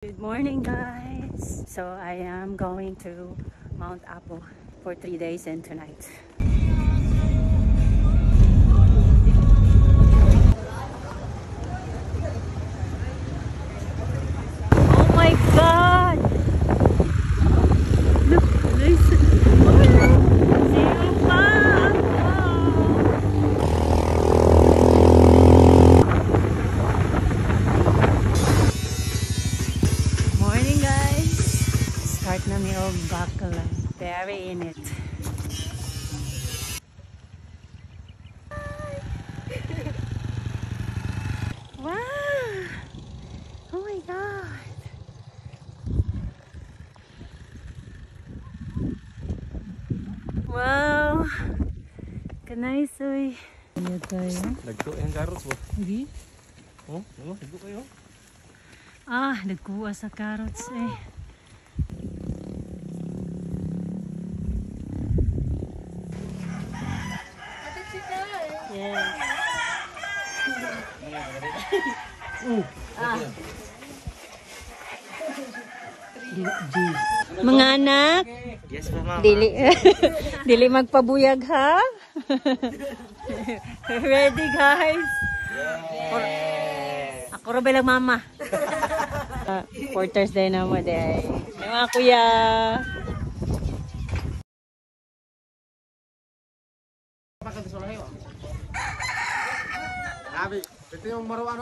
Good morning, guys. So I am going to Mount Apo for 3 days and 2 nights. Oh my God! Look, listen. Zero pa! Morning, guys. Start na mi og bakla. Very in it. Wow! Oh my God! Wow! Kanay soy. Ano tayo? Nagko yung carrots mo. Hindi? Oh, nagko kayo. Ah, nagkuha sa carrots eh. Yes. Mga anak, Yes, mama. dili magpabuyag ha. Ready, guys? Ako rin bilang mama. For Thursday na mo day. Mga kuya.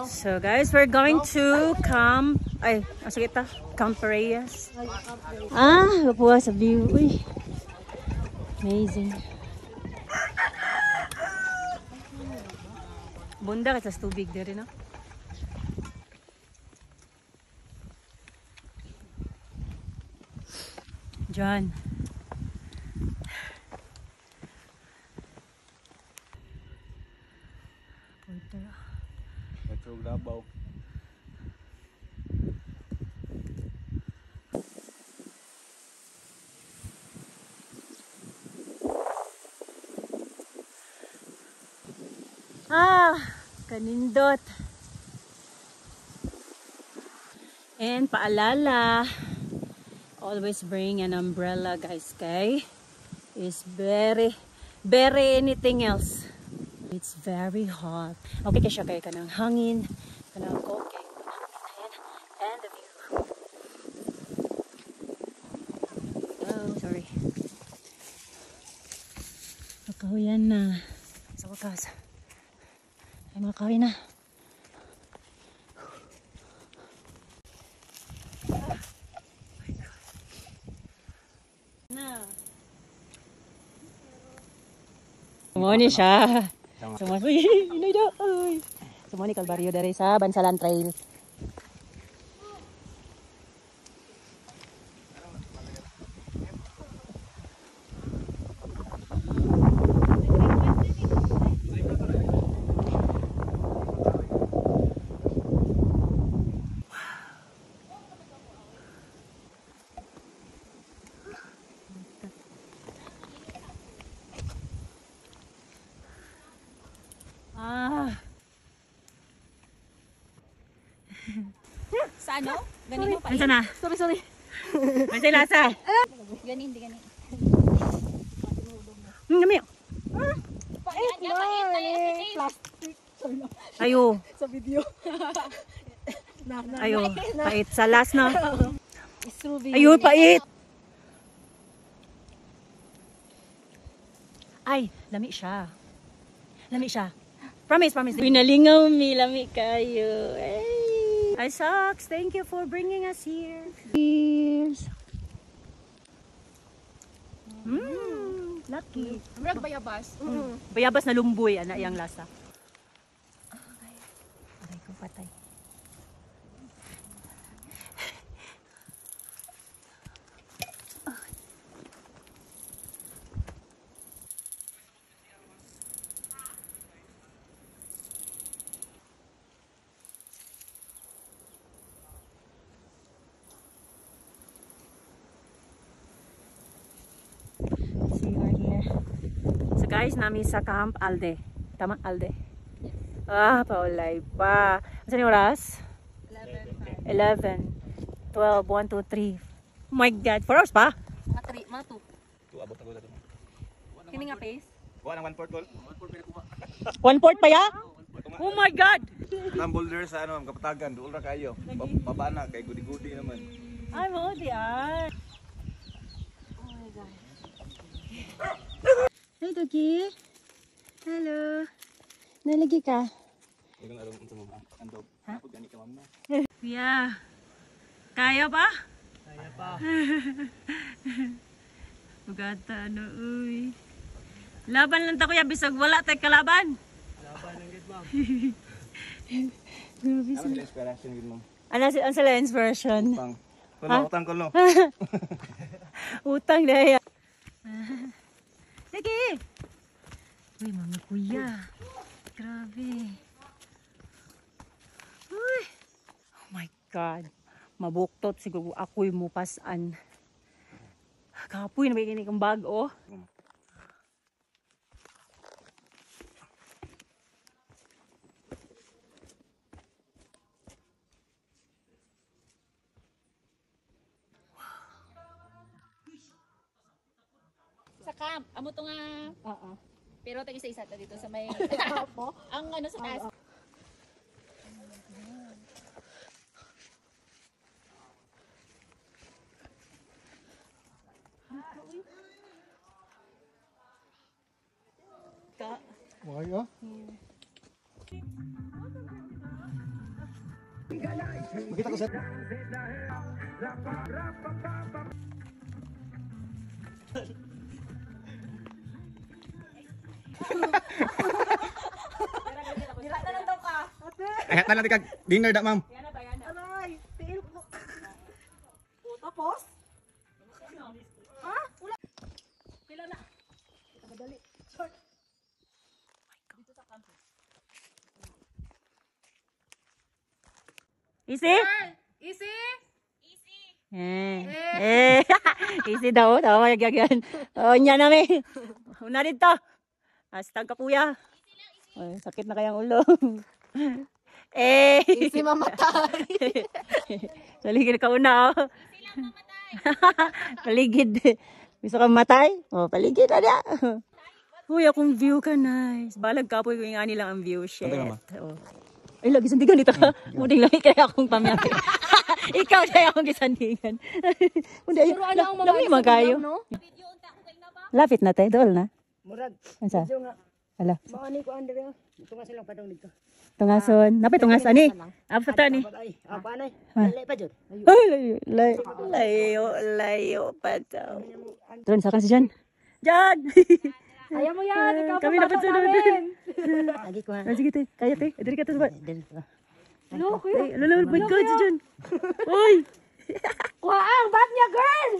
So guys, we're going to Camp Camp Reyes. Kapuha sa view. Uy. Amazing. Bunda kasi sa tubig diri no. John. Ito Davao. Kanindot. And paalala, always bring an umbrella, guys, kay is very anything else. It's very hot. Okay kasi siya kay kanang hangin, kanang okay, and the view. Oh, sorry. Makahuyan na. Sa wakas. Ay, makahuyan na. Sumoni siya. Sumoni. Inay daw. Sumoni Kalbaryo dari sa Bansalan Trail. Sa ano? Ganin mo pa. Ano na? Sorry. Ano sa lasa? Ganin, di ganin. Gami. Pait na. Plastic. Ayo. Sa video. Ayo. Pait. Sa last na. Ayo, pait. Ay, lami siya. Promise. Pinalingaw mi, lami kayo. Hey. Hi, Socks. Thank you for bringing us here. Cheers. Lucky. Murag bayabas. Bayabas na lumboy, ana iyang lasa. Aray ko patay. Guys, nami sa Camp Alde. Tama, Alde? Paulay pa. Saan yung oras? 11. 12, 1, 2, 3. Oh my God, 4 hours pa? Mga 3, mga 2. Abot ako dito. Kini nga pace. Kuha ng 1/4 tol. 1/4 pinakuha. 1/4 pa ya? Oh my God! Ang boulder sa ano, kapatagan, duol ra kayo. Baba na kay gudi-gudi naman. Ay, mo di ay. Hey, Doggy. Hello. Nalagi ka? Ikaw na alam ito mo. Andog. Ako gani ka ma'am na. Yeah. Kaya pa? Kaya pa. Bugata, ano, uy. Laban lang ta kuya, bisag wala tay kalaban. Laban lang gid ma'am. Grabe Ano sila. inspiration gid ma'am? Ano sila inspiration? Pang. Kuno utang ko no. Utang daya. Lagi. Uy, mga kuya. Grabe. Uy. Oh my God. Mabuktot siguro ako'y mupasan. Kapoy na may kang bag, oh. Sa camp. Amo to nga. Oo. Pero tag isa-isa ta dito sa may ang ano sa taas. Why ah? Makita ko sa Ayat na natin kag dinner da ma'am. Aray, tiil ko. Tapos? Ha? Wala. Pila na. Madali. Short. Dito sa campus. Easy? Easy. Easy daw. Tawa magyagyan. O, niya namin. Una dito. Hastag kapuya. Ay, sakit na kayang ulo. Easy mamatay. Paligid ka una, oh. Paligid. Gusto kang matay? O, paligid na niya. Uy, akong view ka, nice. Balag ka po yung ani lang ang view. Shit. Oh. Ay, lagi sandigan dito ka. Muding lagi kaya akong pamiyaki. Ikaw kaya akong gisandigan. Hindi, Pero ano ang mga lami magayo. no? Lapit na tayo, dool na. Murag, Ansa? medyo nga, Ala. maani ko Andrea. Ito nga silang padong dito. Tungason. Napay tungas ani. Apa ta ni? Ay, panay. Dali pa dyan. Ay, layo pa daw. Tron, saan si Jan? Jan! Ayaw mo yan. Ikaw Kami dapat sunod. Lagi ko ha. Sige, te. Kaya, te. Dali ka to sa ba? Dali ko. Hello, kuya. Ay, alala, ba't ka si Jan? Uy! Waang, bat niya, girl!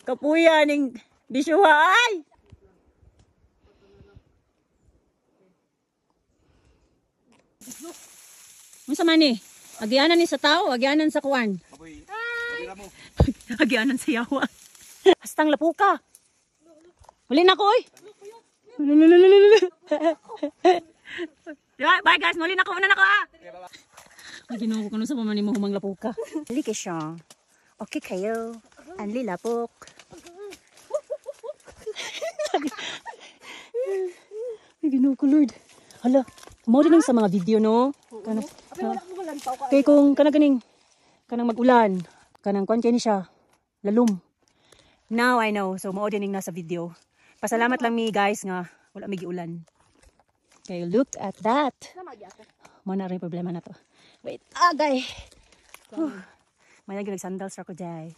Kapuya ning bisyuha. Ay! Unsa man ni? Agyanan ni sa tao, agyanan sa kuwan. Agyanan sa yawa. Hastang lapuka. Huli na ko, oy. Bye guys, muli na ko. Una na ko, ah. Ay, ginoo ko sa pamani mo humang lapuka. Halika siya. Okay kayo. Anli lapok. Ay, ginoo ko, Lord. Hala, mo din sa mga video, no? Kaya kung kanang mag-ulan, kanang kwan kayo ni siya, lalum. Now I know, so mo din nasa video. Pasalamat lang mi guys nga wala may giulan. Okay, look at that. Mo na rin problema na to. Wait, agay. May nag-sandals ako jay.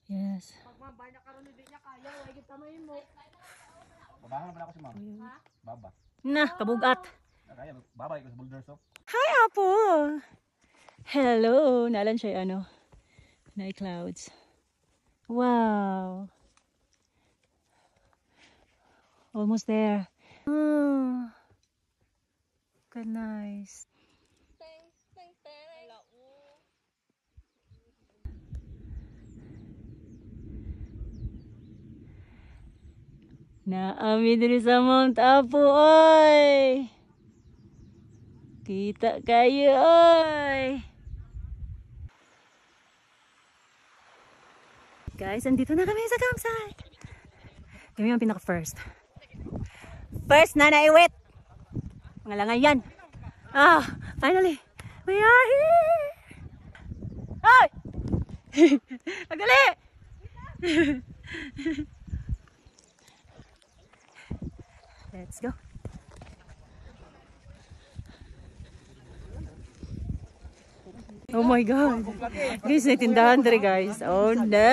Yes. Babahan na ako si ma'am. Baba. Na, kabugat. Kaya baba ko sa boulder so. Hi, Apo! Hello! Nalan siya ano? Night clouds. Wow! Almost there. Oh, good nice. Naami diri sa Mount Apo, oy! Kita kayo, oy! Guys, andito na kami sa campsite. Kami yung pinaka-first. First na naiwit. Mga langay yan. Finally. We are here. Ay! Magali! Let's go. Oh my God. Guys, may tindahan dere guys. Oh no.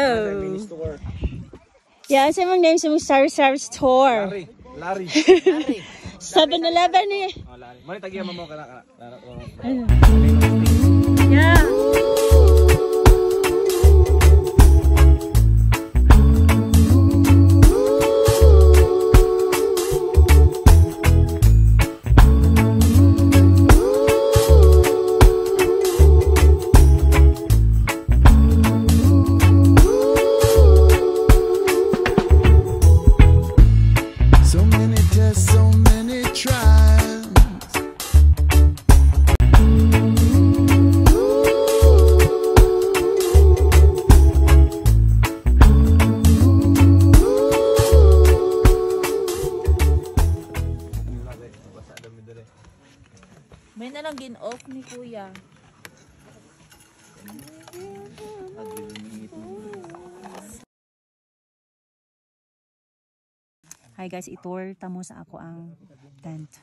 Yeah, sa mong name sa mong Sari store. Lari. 7-Eleven eh. Oh, Lari. Mali tagiya mo kana. Yeah. May nalang gin-off ni kuya. Hi guys, itour tamo sa ako ang tent.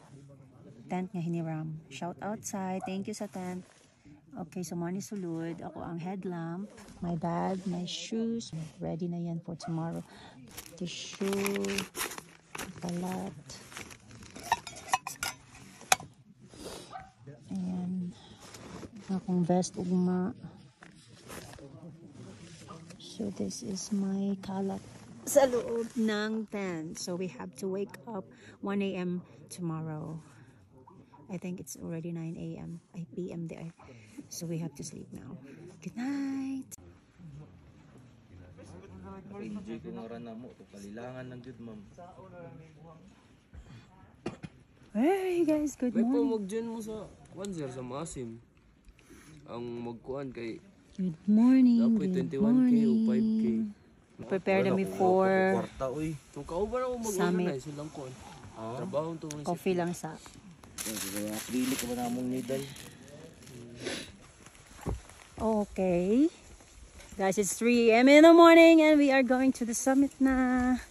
Tent nga hiniram. Shout outside. Thank you sa tent. Okay, so morning sulod. Ako ang headlamp, my bag, my shoes. Ready na yan for tomorrow. Tissue, kalat. Ayan. Akong vest ugma. So this is my kalat sa loob ng tent. So we have to wake up 1 a.m. tomorrow. I think it's already 9 a.m. p.m. there. So we have to sleep now. Good night. Enjoy ko nga na mo. Kalilangan ng good ma'am. Hey guys, good May morning. pamagdyan mo sa Wanzer sa Masim. Ang magkuhan kay Good morning. dapat Good 21k o morning. 5k. Prepare na me for Kwarta uy. Itong kauban ako mag-organize silang kuhan. Trabaho to mo coffee lang sa. Kaya dili ko ba namong nidal. Okay. Guys, it's 3 a.m. in the morning and we are going to the summit na.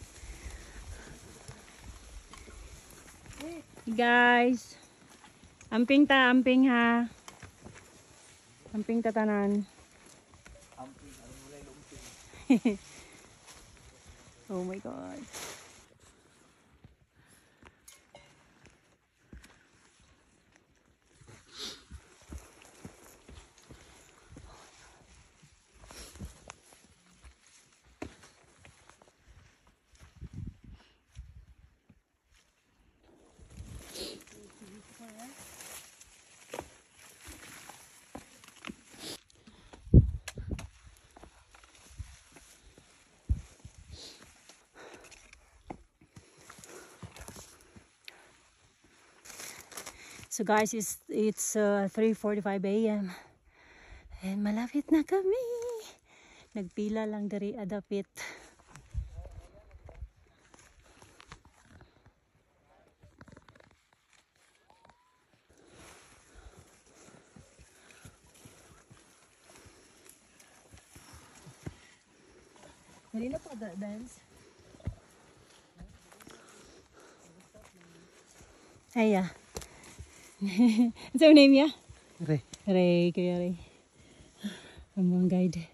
Guys, amping ta, amping ha. Amping tatanan. Oh my God. So guys, it's 3:45 a.m. and malapit na kami. Nagpila lang dari adapit. Kanina pa dance. Aya. What's your name, yeah? Ray. Ray, Kuya Ray. I'm one guide.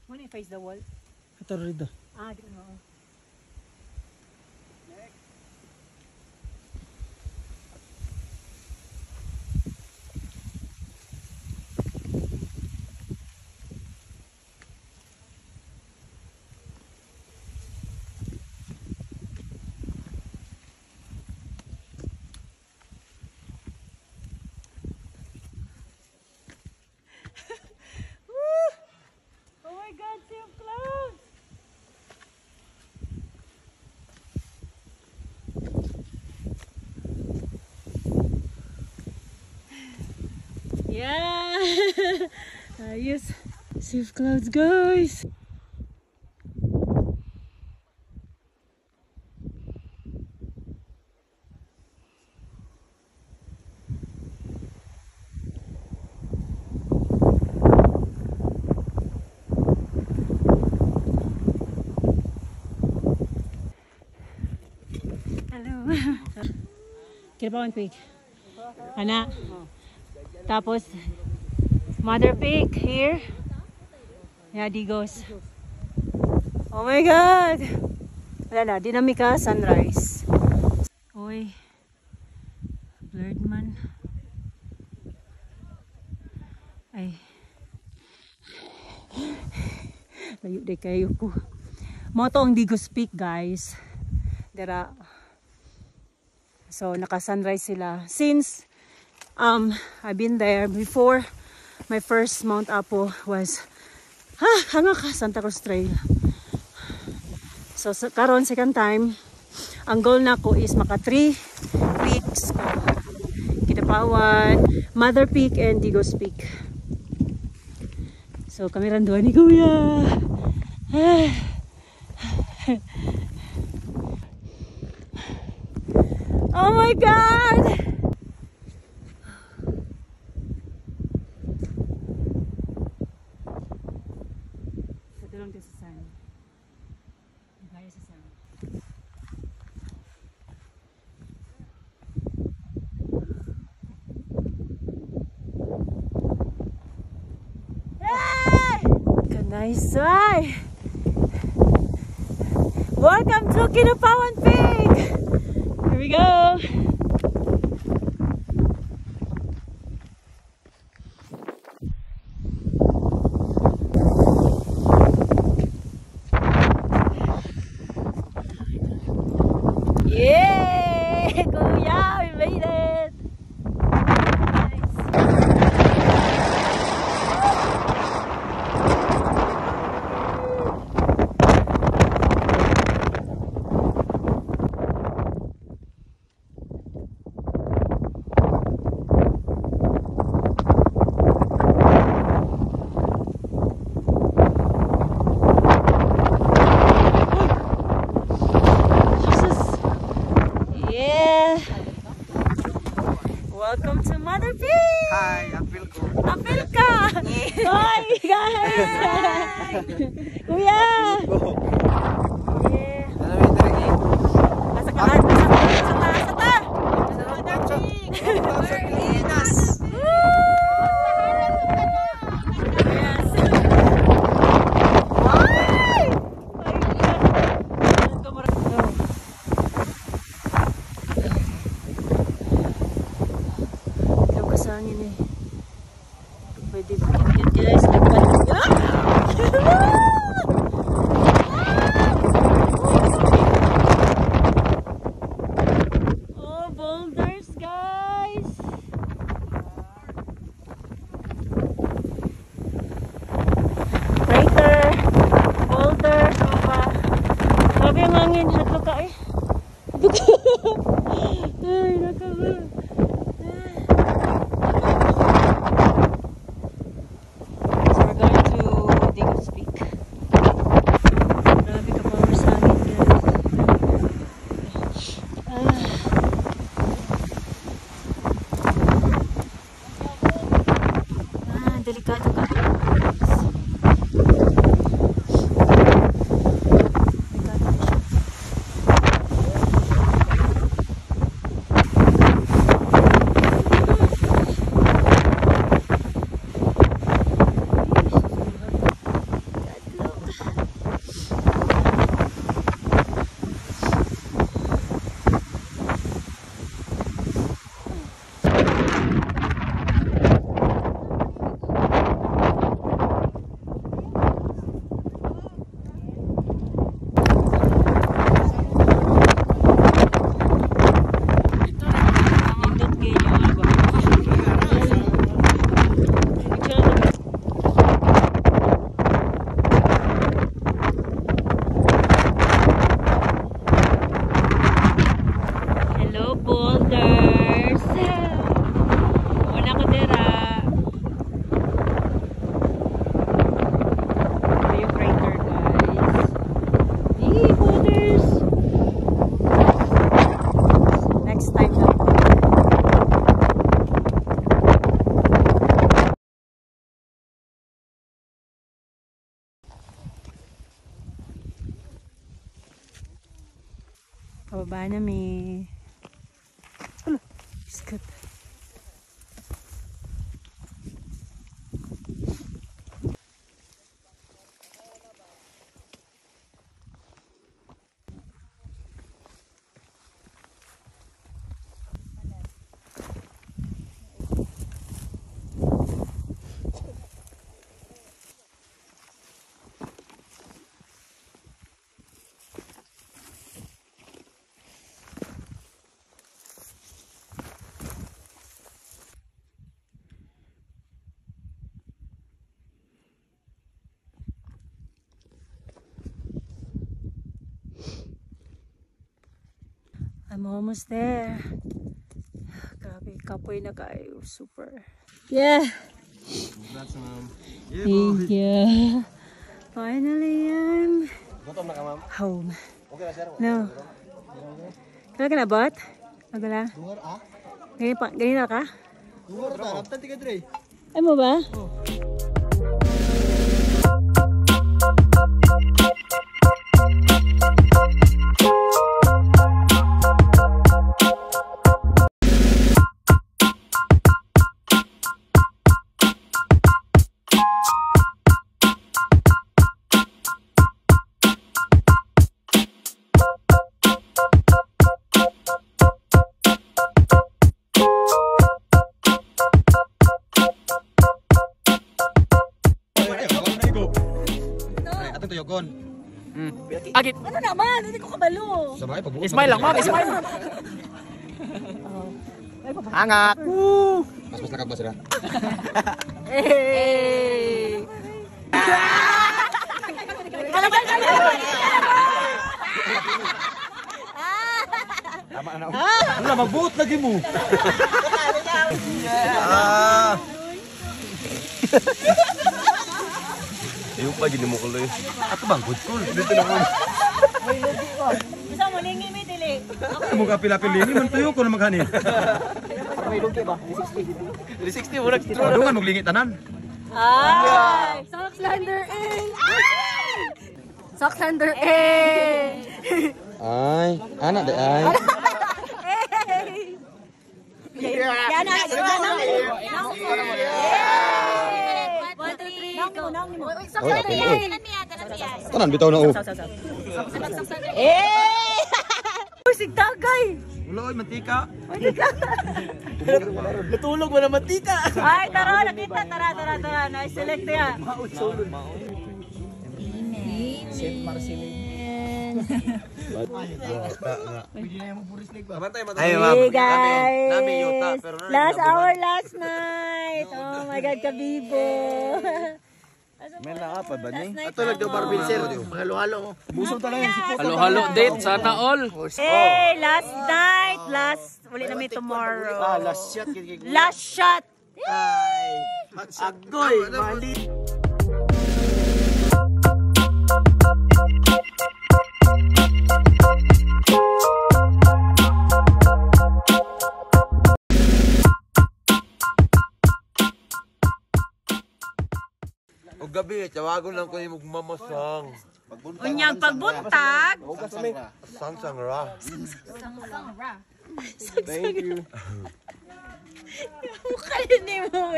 When you face the wall? Ito rito. Ah, di ko. Ayos. Safe clouds, guys. Hello. Kirapawan Peak. Ana. Tapos Mother Peak here. Yeah, Digos. Oh my God! Wala na, Dinamika Sunrise. Uy. Blurred man. Ay. Layo de kayo ko. Mo to ang Digos Peak, guys. Dera. So naka-sunrise sila. Since I've been there before, my first Mount Apo was hanga ka Santa Cruz Trail. So karon second time, ang goal na ko is maka 3 peaks ko. Kidapawan, Mother Peak and Digos Peak. So kami randuan ni Kuya. Oh my God! Ito lang din sa sun. Gaya sa sun. Hey! Kanaysay! Welcome to Kinapawan Peak! Here we go! Yay! Kuya, we made it! Welcome to Mother Peak! Hi, apil ko. Apil ka! Hi, guys! Kuya! Yeah. Nasa kaan, sa taas. Mother Peak! Yes! Kasangin eh. Pwede ba? Guys, nagpalik. Pababa na may. Ano? Biscuit. I'm almost there. Grabe, kapoy na kayo. Super. Yeah. Congrats, ma'am. Thank you. Finally, I'm Gutom na ka, ma'am. home. Okay na, sir. No. Kaya ka na, bot? Magala? Tungar, ah? Ganyan na ka? Tungar, ta. Raptan, tiga, Dre. Ay mo ba? Atong tuyokon. Agit. Ano naman? Hindi ko kabalo. Sabay, pagbuot. Smile lang, ma'am. Smile. Angat. Mas nakabas ra. Hey! Tama na. Wala, magbuot lagi mo. Ah. Yung pa, gini mo kuloy. Ato bang good school? Dito na ko. Bisa mo, lingi may dili. Mukha pila-pili. Hindi man tuyo ko na maghanin. May lugi ba? 360, murag. Padungan, maglingit tanan. Ay! Sockslander A! Sockslander A! Ay, anak de ay. Yan na! One, two, three, go! Sockslander A. Tanan bitaw na o. Uy, sigtagay! Wala, oy, mantika. Natulog mo naman, tita. Ay, tara, nakita. Tara. Na-select yan. Ay, Hey guys! Nami yuta, pero Last hour, last night! Oh my God, kabibo! may nakapad ba ni? Ato lang daw Barbie sir. Halo-halo. Busog talaga yung sipot. Halo-halo date, sana all. Hey, last night! Uli namin tomorrow. Last shot. Last shot! Agoy, mali. O gabi, tawagon lang ko yung magmamasang. Unyang pagbuntag. Sang-sang ra. Thank you. Kalini mo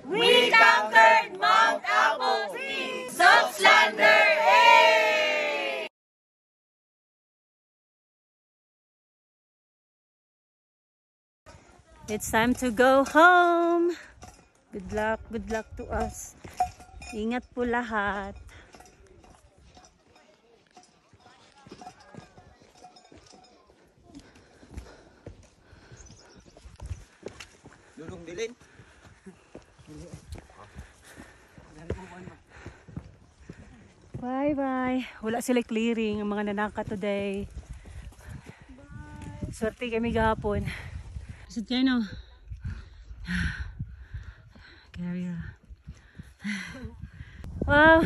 We conquered Mount Apo Sockslander A! It's time to go home. Good luck to us. Ingat po lahat. Dulong dilin. Bye. Wala sila clearing ang mga nanaka today. Swerte kami gahapon. Isod kayo no? Carry. Wow.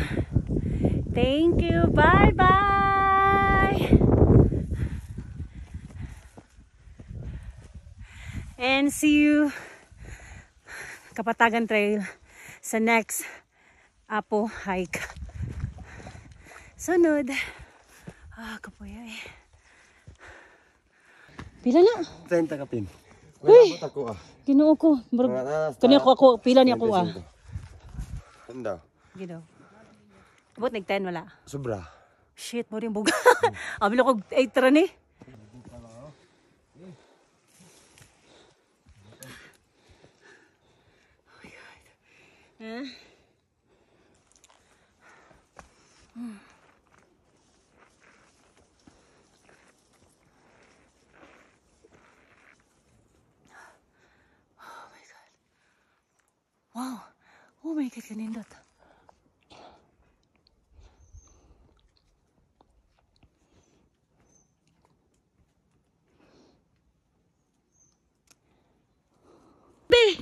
Thank you. Bye. And see you Kapatagan Trail sa next Apo hike. Sunod. Kapoy. Pila na? 30 ka pin. Uy! Ako ah. Ginoo ko. Kani ako, pila niya ako ah. Tanda. Gino. Abot nag-10 wala. Sobra. Shit, mo rin buga. Abil ako 8 ra ni. Huh? Wow. Oh my God, kanindot. Be!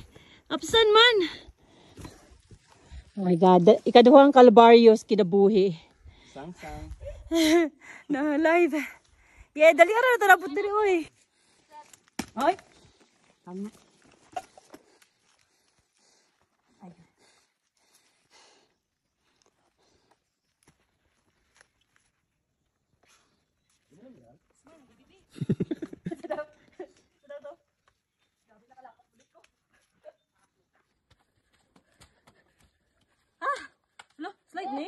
Apsan man! Oh my God. Ikaduhang kalbaryos kinabuhi. Sang-sang. Na live. Yeah, dali ara ito napot diri oy. Hoy. Tama. Slide ni.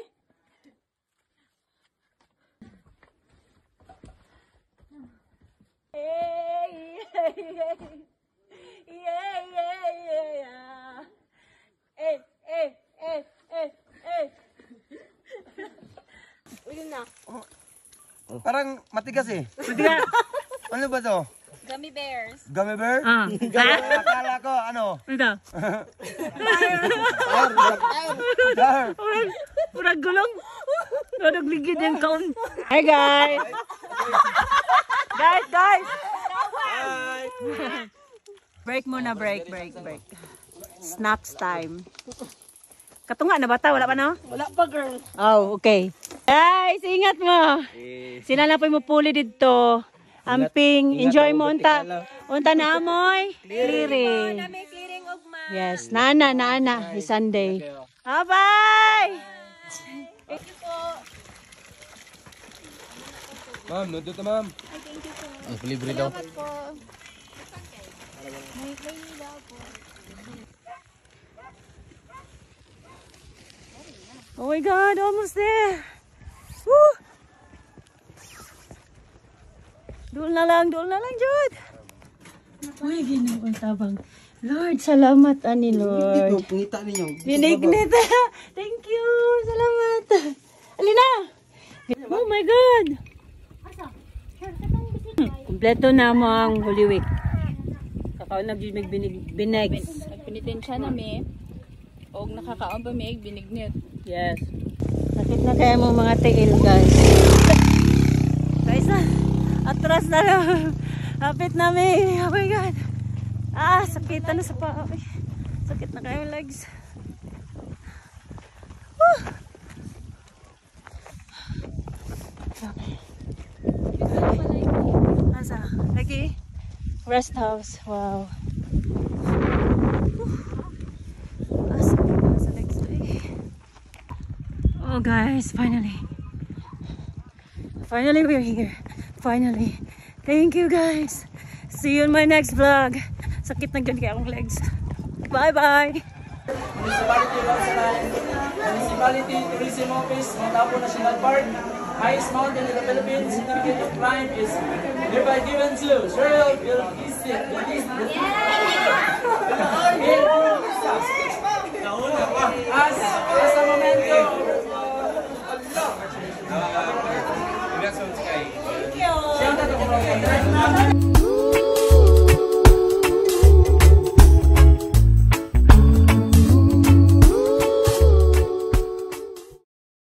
Parang matigas eh. Ano ba to? Gummy bears. Gummy bear? Ah. Akala ko ano? Ito. Dar. Purag gulong. Nagligid yung kaon. Hey guys. Guys. Hi. Break muna, break. Snacks time. Katunga na bata, wala pa no? Wala pa, girl. Oh, okay. Guys, ingat mo. Sila na po mo puli dito. Amping, enjoy mo unta. Unta na amoy. Clearing. Yes, naana. It's Sunday. Bye-bye. Ma'am, nandito ma'am. Libre daw. Salamat po. May nila po. Oh my God, almost there. Woo! Doon na lang, Jud. Uy, ginoo ang tabang. Lord, salamat ani Lord. Dito, pungita ninyo. Binignit. Thank you. Salamat. Alina. Oh my God. Kompleto na mo ang Holy Week. Kakaon na may bineg. Nagpinitensya na mi. Og nakakaon ba mi binignit. Yes. Sakit na kaya mo mga tiil, guys. Guys, atras na lang. Hapit namin. Oh my God. Sakitan na sa paa. Sakit na kayo legs. Asa? Lagi? Rest house. Wow. Sakit na sa legs. Oh guys, finally we're here. Finally. Thank you guys. See you in my next vlog. Sakit na dyan kaya akong legs. Bye-bye! Municipality Tourism Office, Montapo National Park, highest mountain in the Philippines. Certificate of climb is hereby given to Cheryl as a momento. Thank you.